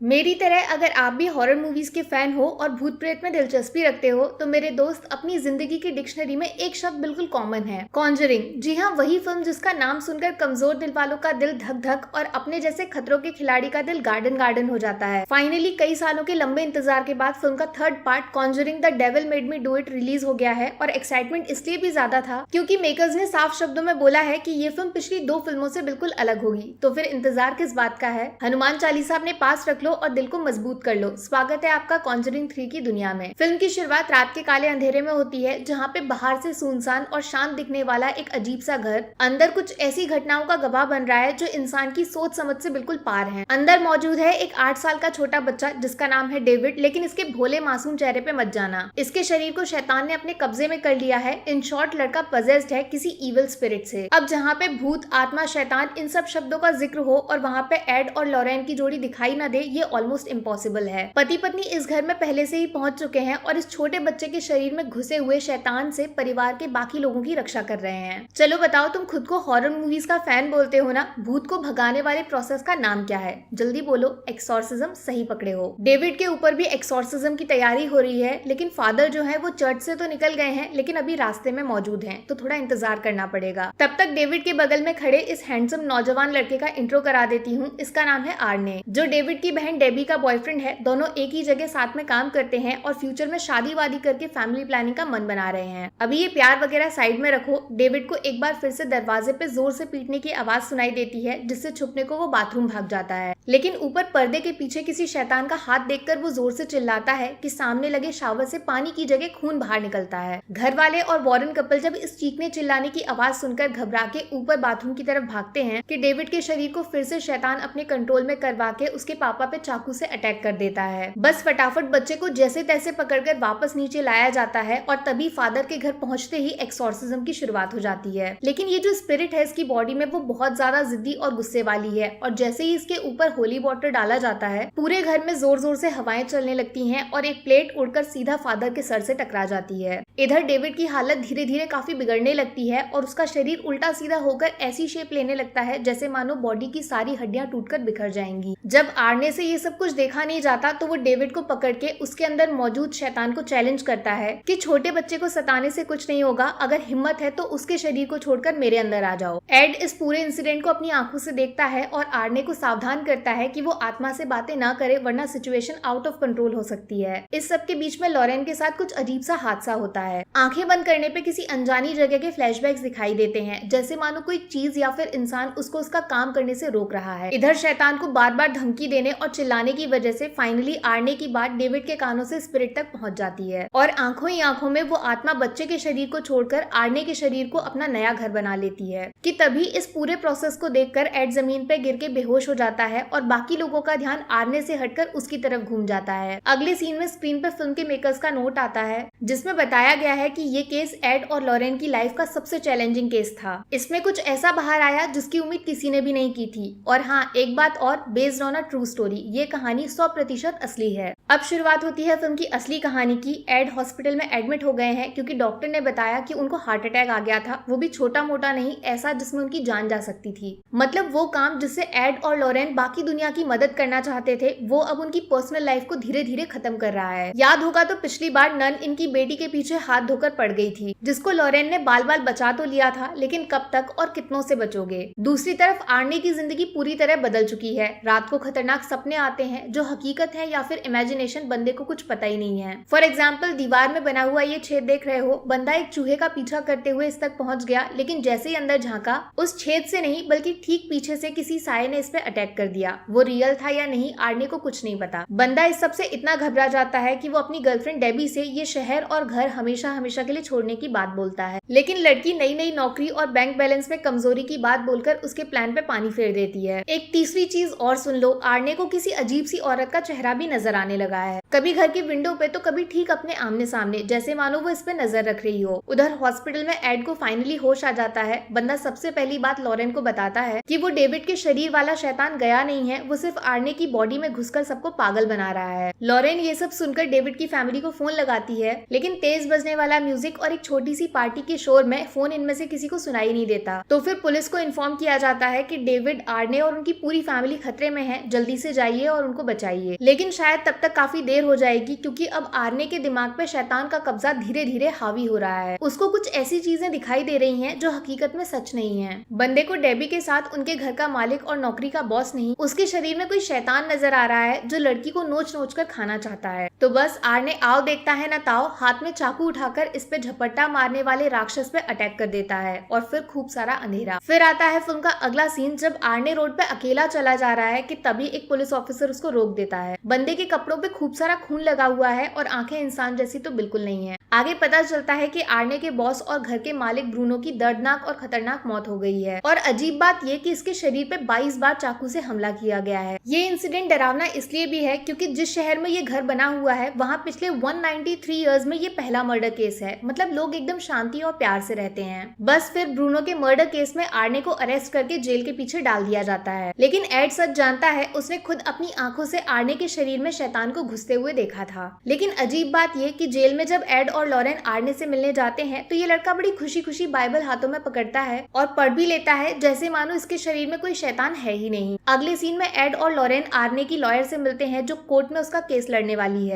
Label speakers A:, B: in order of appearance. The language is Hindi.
A: मेरी तरह अगर आप भी हॉरर मूवीज के फैन हो और भूत प्रेत में दिलचस्पी रखते हो तो मेरे दोस्त अपनी जिंदगी की डिक्शनरी में एक शब्द बिल्कुल कॉमन है, कॉन्जरिंग। जी हाँ, वही फिल्म जिसका नाम सुनकर कमजोर दिल वालों का दिल धक धक और अपने जैसे खतरों के खिलाड़ी का दिल गार्डन गार्डन हो जाता है। फाइनली कई सालों के लंबे इंतजार के बाद फिल्म का third part Conjuring the devil made me do it release हो गया है। और एक्साइटमेंट इसलिए भी ज्यादा था क्योंकि मेकर्स ने साफ शब्दों में बोला है कि ये फिल्म पिछली 2 फिल्मों से बिल्कुल अलग होगी। तो फिर इंतजार किस बात का है? हनुमान चालीसा अपने पास रख लो और दिल को मजबूत कर लो। स्वागत है आपका कॉन्जरिंग 3 की दुनिया में। फिल्म की शुरुआत रात के काले अंधेरे में होती है, जहाँ पे बाहर से सुनसान और शांत दिखने वाला एक अजीब सा घर अंदर कुछ ऐसी घटनाओं का गवाह बन रहा है जो इंसान की सोच समझ से बिल्कुल पार है। अंदर मौजूद है एक 8 साल का छोटा बच्चा जिसका नाम है डेविड, लेकिन इसके भोले मासूम चेहरे पे मत जाना। इसके शरीर को शैतान ने अपने कब्जे में कर लिया है। इन शॉर्ट लड़का पजेस्ड है किसी इविल स्पिरिट से। अब जहाँ पे भूत, आत्मा, शैतान इन सब शब्दों का जिक्र हो और वहाँ पे एड और लॉरेन की जोड़ी दिखाई न दे, ये ऑलमोस्ट इम्पॉसिबल है। पति पत्नी इस घर में पहले से ही पहुंच चुके हैं और इस छोटे बच्चे के शरीर में घुसे हुए शैतान से परिवार के बाकी लोगों की रक्षा कर रहे हैं। चलो बताओ, तुम खुद को हॉरर मूवीज का फैन बोलते हो ना? भूत को भगाने वाले प्रोसेस का नाम क्या है? जल्दी बोलो। एक्सॉर्सिज्म सही पकड़े हो। डेविड के ऊपर भी एक्सॉर्सिज्म की तैयारी हो रही है, लेकिन फादर जो है वो चर्च से तो निकल गए हैं लेकिन अभी रास्ते में मौजूद हैं, तो थोड़ा इंतजार करना पड़ेगा। तब तक डेविड के बगल में खड़े इस हैंडसम नौजवान लड़के का इंट्रो करा देती हूँ। इसका नाम है आर्ने, जो डेविड की बहन डेबी का बॉयफ्रेंड है। दोनों एक ही जगह साथ में काम करते हैं और फ्यूचर में शादी वादी करके फैमिली प्लानिंग का मन बना रहे हैं। अभी ये प्यार वगैरह साइड में रखो। डेविड को एक बार फिर से दरवाजे पे जोर से पीटने की आवाज सुनाई देती है, जिससे छुपने को वो बाथरूम भाग जाता है। लेकिन ऊपर पर्दे के पीछे किसी शैतान का हाथ देखकर वो जोर से चिल्लाता है कि सामने लगे शावर से पानी की जगह खून बाहर निकलता है। घर वाले और वॉरेन कपल जब इस चीखने चिल्लाने की आवाज सुनकर घबरा के ऊपर बाथरूम की तरफ भागते हैं कि डेविड के शरीर को फिर से शैतान अपने कंट्रोल में करवा के उसके पापा पे चाकू से अटैक कर देता है। बस फटाफट बच्चे को जैसे तैसे पकड़कर वापस नीचे लाया जाता है और तभी फादर के घर पहुंचते ही एक्सॉर्सिज्म की शुरुआत हो जाती है। लेकिन ये जो स्पिरिट है इसकी बॉडी में वो बहुत ज्यादा जिद्दी और गुस्से वाली है और जैसे ही इसके ऊपर होली वाटर डाला जाता है, पूरे घर में जोर जोर से हवाएं चलने लगती हैं और एक प्लेट उड़कर सीधा फादर के सर से टकरा जाती है। इधर डेविड की हालत धीरे धीरे काफी बिगड़ने लगती है और उसका शरीर उल्टा सीधा होकर ऐसी शेप लेने लगता है जैसे मानो बॉडी की सारी हड्डियां टूटकर बिखर जाएंगी। जब आर्ने से ये सब कुछ देखा नहीं जाता तो वो डेविड को पकड़ के उसके अंदर मौजूद शैतान को चैलेंज करता है कि छोटे बच्चे को सताने से कुछ नहीं होगा, अगर हिम्मत है तो उसके शरीर को छोड़कर मेरे अंदर आ जाओ। एड इस पूरे इंसिडेंट को अपनी आंखों से देखता है और आर्ने को सावधान करता है कि वो आत्मा से बातें ना करे, वरना सिचुएशन आउट ऑफ कंट्रोल हो सकती है। इस सब के बीच में लॉरेन के साथ कुछ अजीब सा हादसा होता है। आंखें बंद करने पे किसी अनजानी जगह के फ्लैशबैक्स दिखाई देते हैं, जैसे मानो कोई चीज या फिर इंसान उसको उसका काम करने से रोक रहा है। इधर शैतान को बार बार धमकी देने और चिल्लाने की वजह से फाइनली आर्ने की बात डेविड के कानों से स्पिरिट तक पहुंच जाती है और आंखों ही आंखों में वो आत्मा बच्चे के शरीर को छोड़कर आर्ने के शरीर को अपना नया घर बना लेती है। कि तभी इस पूरे प्रोसेस को देखकर एड जमीन पे गिर के बेहोश हो जाता है और बाकी लोगों का ध्यान आर्ने से हटकर उसकी तरफ घूम जाता है। अगले सीन में स्क्रीन पर फिल्म के मेकर्स का नोट आता है जिसमें बताया गया है कि ये केस एड और लॉरेन की लाइफ का सबसे चैलेंजिंग केस था। इसमें कुछ ऐसा बाहर आया जिसकी उम्मीद किसी ने भी नहीं की थी। और हाँ, एक बात और, based on a true story, ये कहानी 100% असली है। अब शुरुआत होती है फिल्म की असली कहानी की। एड हॉस्पिटल में एडमिट हो गए हैं क्योंकि डॉक्टर ने बताया कि उनको हार्ट अटैक आ गया था, वो भी छोटा मोटा नहीं, ऐसा जिसमें उनकी जान जा सकती थी। मतलब वो काम जिससे एड और लॉरेन बाकी दुनिया की मदद करना चाहते थे, वो अब उनकी पर्सनल लाइफ को धीरे धीरे खत्म कर रहा है। याद होगा तो पिछली बार नन इनकी बेटी के पीछे हाथ धोकर पड़ गई थी, जिसको लॉरेन ने बाल बाल बचा तो लिया था, लेकिन कब तक और कितनों से बचोगे। दूसरी तरफ आर्ने की जिंदगी पूरी तरह बदल चुकी है। रात को खतरनाक सपने आते हैं जो हकीकत है या फिर इमेजिनेशन, बंदे को कुछ पता ही नहीं है। फॉर एग्जाम्पल, दीवार में बना हुआ ये छेद देख रहे हो, बंदा एक चूहे का पीछा करते हुए इस तक पहुंच गया, लेकिन जैसे ही अंदर झांका, उस छेद से नहीं बल्कि ठीक पीछे से किसी साये ने इस पे अटैक कर दिया। वो रियल था या नहीं, आर्ने को कुछ नहीं पता। बंदा इस सब से इतना घबरा जाता है कि वो अपनी गर्लफ्रेंड डेबी से ये शहर और घर हमेशा हमेशा के लिए छोड़ने की बात बोलता है, लेकिन लड़की नई नई नौकरी और बैंक बैलेंस में कमजोरी की बात बोलकर उसके प्लान पे पानी फेर देती है। एक तीसरी चीज और सुन लो, आर्ने को किसी अजीब सी औरत का चेहरा भी नजर आने लगा है, कभी घर की विंडो पे तो कभी ठीक अपने आमने सामने, जैसे मानो वो इस पे नजर रख रही हो। उधर हॉस्पिटल में एड को फाइनली होश आ जाता है। बंदा सबसे पहली बात लॉरेन को बताता है कि वो डेविड के शरीर वाला शैतान गया नहीं है, वो सिर्फ आर्ने की बॉडी में घुसकर सबको पागल बना रहा है। लॉरेन ये सब सुनकर डेविड की फैमिली को फोन लगाती है, लेकिन तेज बजने वाला म्यूजिक और एक छोटी सी पार्टी के शोर में फोन इनमें से किसी को सुनाई नहीं देता। तो फिर पुलिस को इन्फॉर्म किया जाता है कि डेविड, आर्ने और उनकी पूरी फैमिली खतरे में है, जल्दी से जाइए जाइए और उनको बचाइए। लेकिन शायद तब तक काफी देर हो जाएगी, क्योंकि अब आर्ने के दिमाग पे शैतान का कब्जा धीरे धीरे हावी हो रहा है। उसको कुछ ऐसी चीजें दिखाई दे रही हैं जो हकीकत में सच नहीं है। बंदे को डेबी के साथ उनके घर का मालिक और नौकरी का बॉस नहीं, उसके शरीर में कोई शैतान नजर आ रहा है जो लड़की को नोच नोच कर खाना चाहता है। तो बस आर्ने आओ देखता है ना ताओ, हाथ में चाकू उठाकर इस पे झपट्टा मारने वाले राक्षस पे अटैक कर देता है और फिर खूब सारा अंधेरा। फिर आता है फिल्म का अगला सीन, जब आर्ने रोड पे अकेला चला जा रहा है कि तभी एक पुलिस ऑफिसर उसको रोक देता है। बंदे के कपड़ों पे खूब सारा खून लगा हुआ है और आंखें इंसान जैसी तो बिल्कुल नहीं है। आगे पता चलता है कि आर्ने के बॉस और घर के मालिक ब्रूनो की दर्दनाक और खतरनाक मौत हो गई है। और अजीब बात ये कि इसके शरीर पे 22 बार चाकू से हमला किया गया है। ये इंसिडेंट डरावना इसलिए भी है क्योंकि जिस शहर में ये घर बना हुआ है वहाँ पिछले 193 इयर्स में ये पहला मर्डर केस है। मतलब लोग एकदम शांति और प्यार से रहते हैं। बस फिर ब्रूनो के मर्डर केस में आर्ने को अरेस्ट करके जेल के पीछे डाल दिया जाता है। लेकिन एड सच जानता है, उसने खुद अपनी आंखों से आर्ने के शरीर में शैतान को घुसते हुए देखा था। लेकिन अजीब बात ये कि जेल में जब एड और लॉरेन आर्ने से मिलने जाते हैं तो ये लड़का बड़ी खुशी खुशी बाइबल हाथों में पकड़ता है और पढ़ भी लेता है, जैसे मानो इसके शरीर में कोई शैतान है ही नहीं। अगले सीन में एड और लॉरेन आर्ने की लॉयर से मिलते हैं जो कोर्ट में उसका केस लड़ने वाली है।